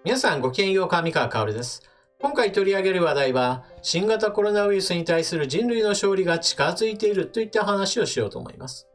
皆さんごきげんよう、上川薫です。今回取り上げる話題は、新型コロナウイルスに対する人類の勝利が近づいているといった話をしようと思います。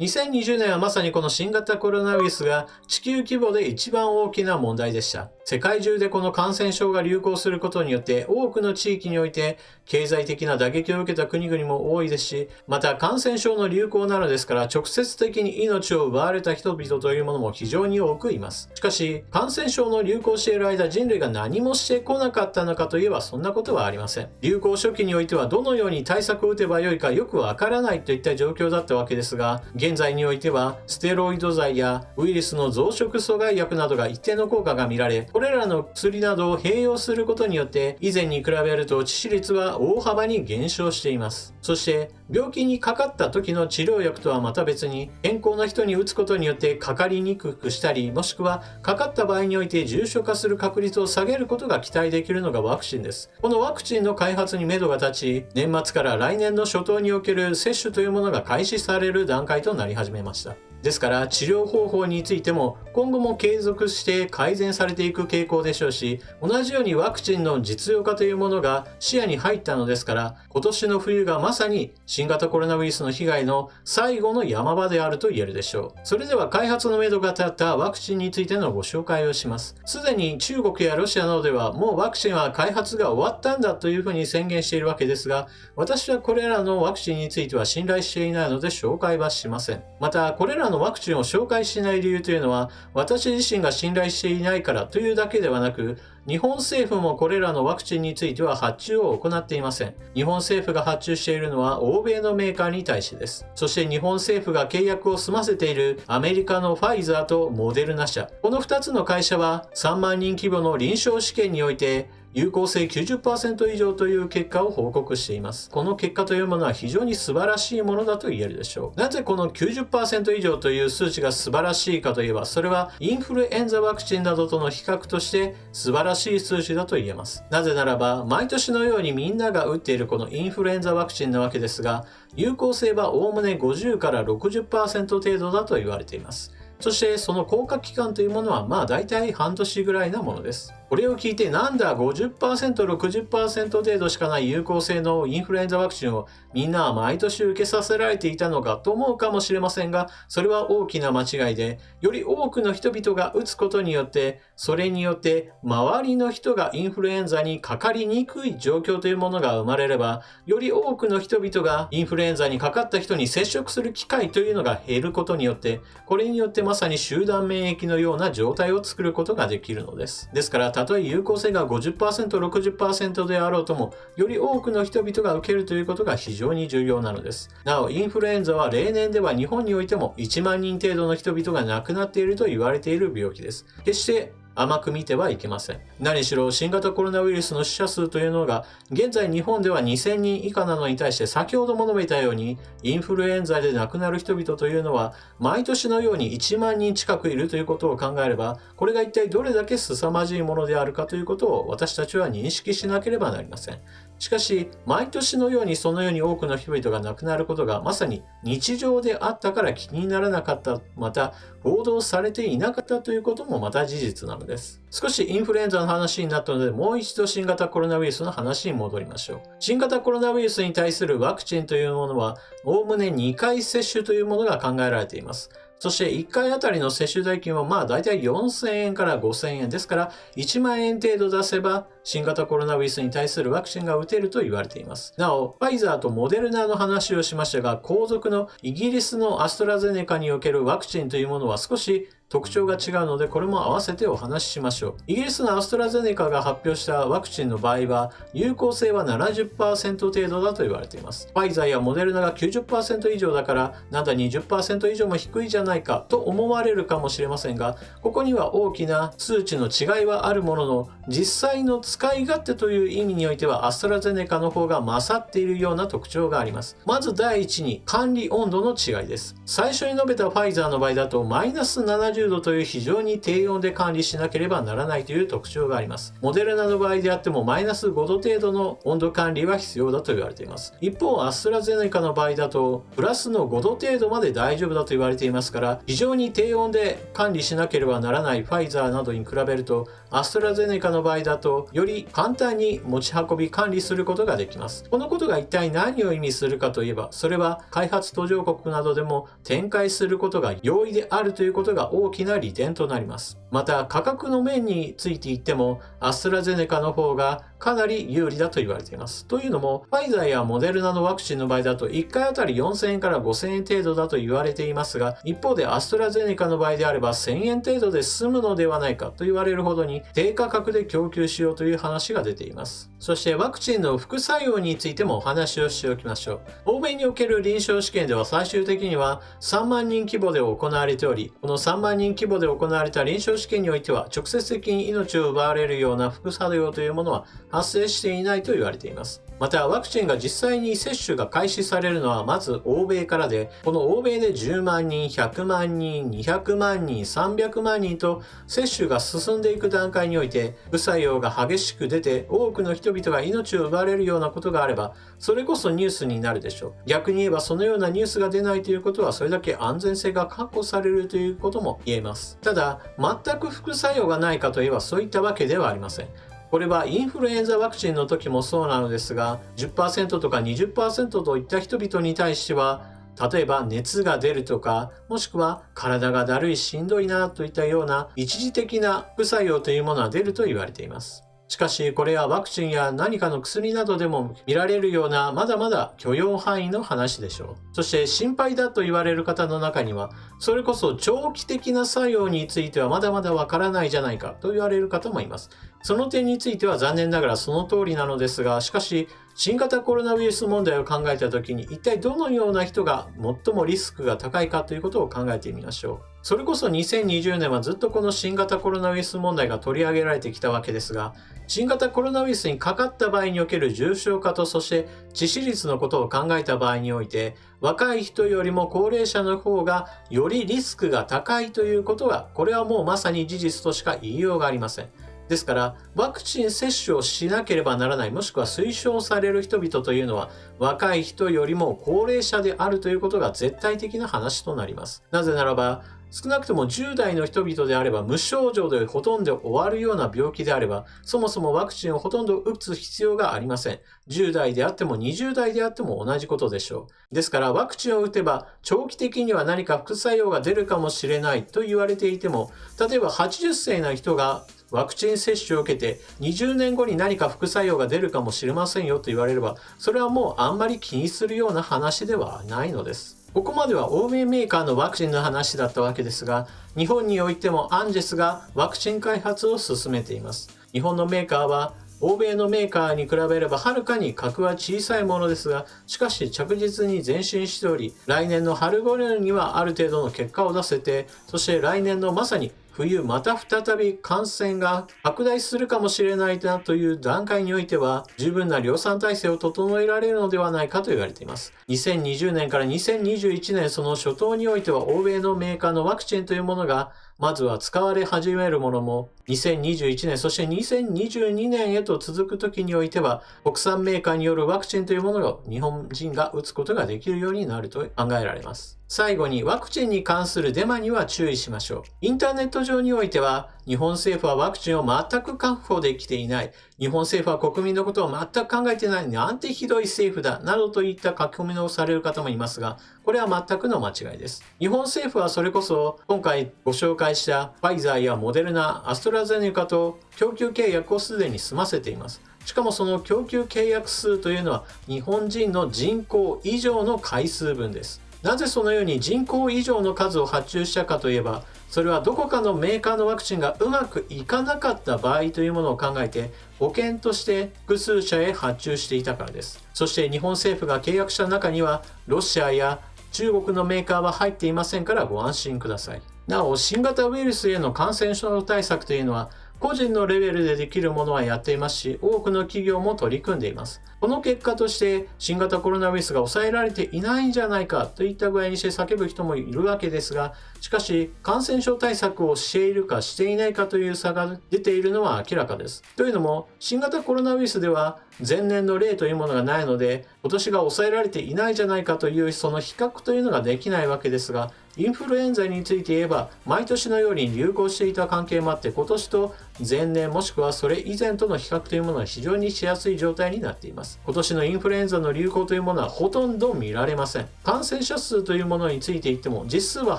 2020年はまさにこの新型コロナウイルスが地球規模で一番大きな問題でした。世界中でこの感染症が流行することによって多くの地域において経済的な打撃を受けた国々も多いですし、また感染症の流行なのですから直接的に命を奪われた人々というものも非常に多くいます。しかし感染症の流行している間、人類が何もしてこなかったのかといえばそんなことはありません。流行初期においてはどのように対策を打てばよいかよくわからないといった状況だったわけですが、現在においてはステロイド剤やウイルスの増殖阻害薬などが一定の効果が見られ、これらの薬などを併用することによって以前に比べると致死率は大幅に減少しています。そして病気にかかった時の治療薬とはまた別に、健康な人に打つことによってかかりにくくしたり、もしくはかかった場合において重症化する確率を下げることが期待できるのがワクチンです。このワクチンの開発に目処が立ち、年末から来年の初頭における接種というものが開始される段階となり始めました。ですから治療方法についても今後も継続して改善されていく傾向でしょうし、同じようにワクチンの実用化というものが視野に入ったのですから、今年の冬がまさに新型コロナウイルスの被害の最後の山場であると言えるでしょう。それでは開発の目処が立ったワクチンについてのご紹介をします。すでに中国やロシアなどではもうワクチンは開発が終わったんだというふうに宣言しているわけですが、私はこれらのワクチンについては信頼していないので紹介はしません。またこれらのワクチンを紹介しない理由というのは、私自身が信頼していないからというだけではなく、日本政府もこれらのワクチンについては発注を行っていません。日本政府が発注しているのは欧米のメーカーに対してです。そして日本政府が契約を済ませているアメリカのファイザーとモデルナ社、この2つの会社は3万人規模の臨床試験において有効性 90% 以上という結果を報告しています。この結果というものは非常に素晴らしいものだと言えるでしょう。なぜこの 90% 以上という数値が素晴らしいかといえば、それはインフルエンザワクチンなどとの比較として素晴らしい数値だと言えます。なぜならば毎年のようにみんなが打っているこのインフルエンザワクチンなわけですが、有効性はおおむね50から 60% 程度だと言われています。そしてその効果期間というものはだいたい半年ぐらいなものです。これを聞いてなんだ 50%、60% 程度しかない有効性のインフルエンザワクチンをみんなは毎年受けさせられていたのかと思うかもしれませんが、それは大きな間違いで、より多くの人々が打つことによって、それによって周りの人がインフルエンザにかかりにくい状況というものが生まれれば、より多くの人々がインフルエンザにかかった人に接触する機会というのが減ることによって、これによってまさに集団免疫のような状態を作ることができるのです。ですからたとえ有効性が 50%、60% であろうとも、より多くの人々が受けるということが非常に重要なのです。なおインフルエンザは例年では日本においても1万人程度の人々が亡くなっていると言われている病気です。決して甘く見てはいけません。何しろ新型コロナウイルスの死者数というのが現在日本では2000人以下なのに対して、先ほども述べたようにインフルエンザで亡くなる人々というのは毎年のように1万人近くいるということを考えれば、これが一体どれだけ凄まじいものであるかということを私たちは認識しなければなりません。しかし毎年のようにそのように多くの人々が亡くなることがまさに日常であったから気にならなかった、また報道されていなかったということもまた事実なのです。少しインフルエンザの話になったので、もう一度新型コロナウイルスの話に戻りましょう。新型コロナウイルスに対するワクチンというものはおおむね2回接種というものが考えられています。そして1回あたりの接種代金はだいたい4000円から5000円ですから、1万円程度出せば新型コロナウイルスに対するワクチンが打てると言われています。なおファイザーとモデルナの話をしましたが、後続のイギリスのアストラゼネカにおけるワクチンというものは少し特徴が違うので、これも合わせてお話ししましょう。イギリスのアストラゼネカが発表したワクチンの場合は有効性は 70% 程度だと言われています。ファイザーやモデルナが 90% 以上だからなんだ 20% 以上も低いじゃないかと思われるかもしれませんが、ここには大きな数値の違いはあるものの、実際の使使い勝手という意味においてはアストラゼネカの方が勝っているような特徴があります。まず第一に管理温度の違いです。最初に述べたファイザーの場合だとマイナス70度という非常に低温で管理しなければならないという特徴があります。モデルナの場合であってもマイナス5度程度の温度管理は必要だと言われています。一方アストラゼネカの場合だとプラスの5度程度まで大丈夫だと言われていますから、非常に低温で管理しなければならないファイザーなどに比べるとアストラゼネカの場合だとより簡単に持ち運び管理することができます。このことが一体何を意味するかといえば、それは開発途上国などでも展開することが容易であるということが大きな利点となります。また価格の面について言ってもアストラゼネカの方がかなり有利だと言われています。というのもファイザーやモデルナのワクチンの場合だと1回あたり4000円から5000円程度だと言われていますが、一方でアストラゼネカの場合であれば1000円程度で済むのではないかと言われるほどに低価格で供給しようという話が出ています。そしてワクチンの副作用についてもお話をしておきましょう。欧米における臨床試験では最終的には3万人規模で行われており、この3万人規模で行われた臨床試験においては直接的に命を奪われるような副作用というものは発生していないと言われています。またワクチンが実際に接種が開始されるのはまず欧米からで、この欧米で10万人、100万人、200万人、300万人と接種が進んでいく段階において副作用が激しく出て多くの人々が命を奪われるようなことがあれば、それこそニュースになるでしょう。逆に言えばそのようなニュースが出ないということはそれだけ安全性が確保されるということも言えます。ただ全く副作用がないかといえばそういったわけではありません。これはインフルエンザワクチンの時もそうなのですが、 10% とか 20% といった人々に対しては、例えば熱が出るとか、もしくは体がだるい、しんどいなといったような一時的な副作用というものは出ると言われています。しかしこれはワクチンや何かの薬などでも見られるようなまだまだ許容範囲の話でしょう。そして心配だと言われる方の中には、それこそ長期的な作用についてはまだまだわからないじゃないかと言われる方もいます。その点については残念ながらその通りなのですが、しかし新型コロナウイルス問題を考えたときに一体どのような人が最もリスクが高いかということを考えてみましょう。それこそ2020年はずっとこの新型コロナウイルス問題が取り上げられてきたわけですが、新型コロナウイルスにかかった場合における重症化とそして致死率のことを考えた場合において、若い人よりも高齢者の方がよりリスクが高いということは、これはもうまさに事実としか言いようがありません。ですからワクチン接種をしなければならない、もしくは推奨される人々というのは若い人よりも高齢者であるということが絶対的な話となります。なぜならば少なくとも10代の人々であれば無症状でほとんど終わるような病気であれば、そもそもワクチンをほとんど打つ必要がありません。10代であっても20代であっても同じことでしょう。ですからワクチンを打てば長期的には何か副作用が出るかもしれないと言われていても、例えば80歳の人がワクチン接種を受けて20年後に何か副作用が出るかもしれませんよと言われれば、それはもうあんまり気にするような話ではないのです。ここまでは欧米メーカーのワクチンの話だったわけですが、日本においてもアンジェスがワクチン開発を進めています。日本のメーカーは欧米のメーカーに比べればはるかに格は小さいものですが、しかし着実に前進しており、来年の春頃にはある程度の結果を出せて、そして来年のまさに冬また再び感染が拡大するかもしれないなという段階においては十分な量産体制を整えられるのではないかと言われています。2020年から2021年その初頭においては欧米のメーカーのワクチンというものがまずは使われ始めるものも、2021年そして2022年へと続く時においては国産メーカーによるワクチンというものを日本人が打つことができるようになると考えられます。最後にワクチンに関するデマには注意しましょう。インターネット上においては日本政府はワクチンを全く確保できていない、日本政府は国民のことを全く考えていない、なんてひどい政府だなどといった書き込みをされる方もいますが、これは全くの間違いです。日本政府はそれこそ今回ご紹介したファイザーやモデルナ、アストラゼネカと供給契約をすでに済ませています。しかもその供給契約数というのは日本人の人口以上の回数分です。なぜそのように人口以上の数を発注したかといえば、それはどこかのメーカーのワクチンがうまくいかなかった場合というものを考えて保険として複数社へ発注していたからです。そして日本政府が契約した中にはロシアや中国のメーカーは入っていませんからご安心ください。なお新型ウイルスへの感染症対策というのは個人のレベルでできるものはやっていますし、多くの企業も取り組んでいます。この結果として新型コロナウイルスが抑えられていないんじゃないかといった具合にして叫ぶ人もいるわけですが、しかし感染症対策をしているかしていないかという差が出ているのは明らかです。というのも、新型コロナウイルスでは前年の例というものがないので、今年が抑えられていないじゃないかというその比較というのができないわけですが、インフルエンザについて言えば、毎年のように流行していた関係もあって、今年と前年もしくはそれ以前との比較というものは非常にしやすい状態になっています。今年のインフルエンザの流行というものはほとんど見られません。感染者数というものについて言っても実数は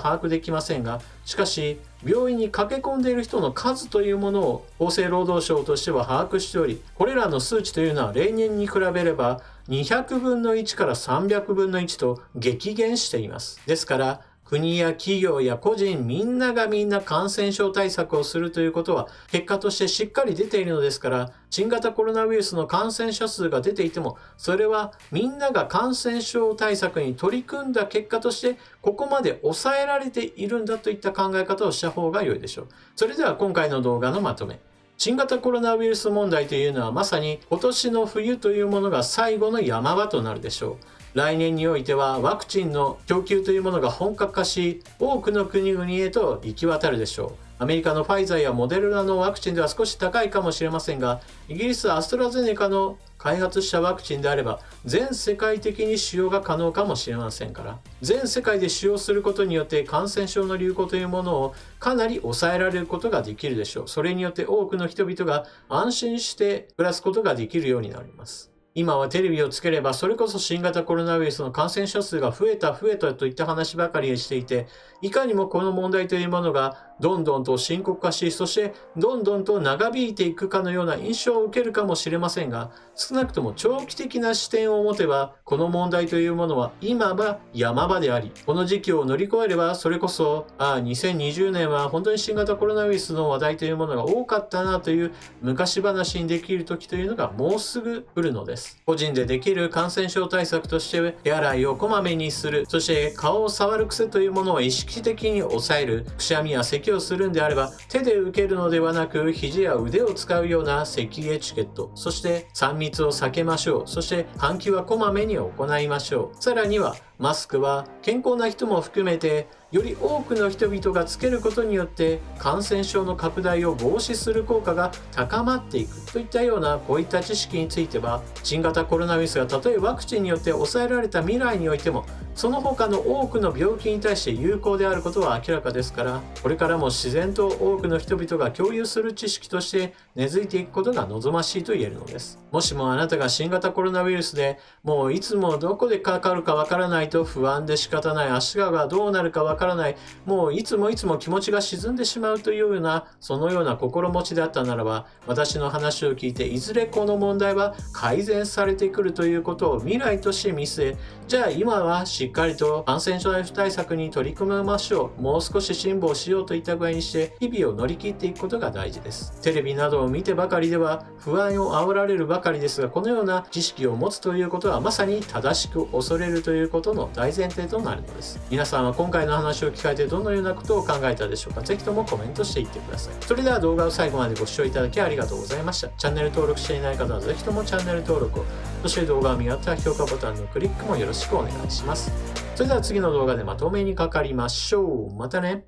把握できませんが、しかし病院に駆け込んでいる人の数というものを厚生労働省としては把握しており、これらの数値というのは例年に比べれば200分の1から300分の1と激減しています。ですから国や企業や個人みんながみんな感染症対策をするということは結果としてしっかり出ているのですから、新型コロナウイルスの感染者数が出ていても、それはみんなが感染症対策に取り組んだ結果としてここまで抑えられているんだといった考え方をした方が良いでしょう。それでは今回の動画のまとめ。新型コロナウイルス問題というのはまさに今年の冬というものが最後の山場となるでしょう。来年においてはワクチンの供給というものが本格化し、多くの国々へと行き渡るでしょう。アメリカのファイザーやモデルナのワクチンでは少し高いかもしれませんが、イギリスアストラゼネカの開発したワクチンであれば全世界的に使用が可能かもしれませんから、全世界で使用することによって感染症の流行というものをかなり抑えられることができるでしょう。それによって多くの人々が安心して暮らすことができるようになります。今はテレビをつければそれこそ新型コロナウイルスの感染者数が増えたといった話ばかりしていて、いかにもこの問題というものがどんどんと深刻化し、そしてどんどんと長引いていくかのような印象を受けるかもしれませんが、少なくとも長期的な視点を持てばこの問題というものは今は山場であり、この時期を乗り越えればそれこそ2020年は本当に新型コロナウイルスの話題というものが多かったなという昔話にできる時というのがもうすぐ来るのです。個人でできる感染症対策として手洗いをこまめにする、そして顔を触る癖というものを意識的に抑える、くしゃみや咳をするんであれば手で受けるのではなく肘や腕を使うような咳エチケット、そして3密を避けましょう。そして換気はこまめに行いましょう。さらにはマスクは健康な人も含めてより多くの人々がつけることによって感染症の拡大を防止する効果が高まっていくといったようなこういった知識については、新型コロナウイルスがたとえワクチンによって抑えられた未来においてもその他の多くの病気に対して有効であることは明らかですから、これからも自然と多くの人々が共有する知識として根付いていくことが望ましいと言えるのです。もしもあなたが新型コロナウイルスでもういつもどこでかかるかわからないと不安で仕方ない、足がどうなるかわからない、もういつも気持ちが沈んでしまうというようなそのような心持ちであったならば、私の話を聞いていずれこの問題は改善されてくるということを未来として見据え、じゃあ今はしっかりと感染症対策に取り組みましょう、もう少し辛抱しようといった具合にして日々を乗り切っていくことが大事です。テレビなどを見てばかりでは不安を煽られるばかりですが、このような知識を持つということはまさに正しく恐れるということの大前提となるのです。皆さんは今回の話を聞かれてどのようなことを考えたでしょうか。ぜひともコメントしていってください。それでは動画を最後までご視聴いただきありがとうございました。チャンネル登録していない方はぜひともチャンネル登録を、そして動画を見終わったら評価ボタンのクリックもよろしくお願いします。それでは次の動画でまとめにかかりましょう。またね。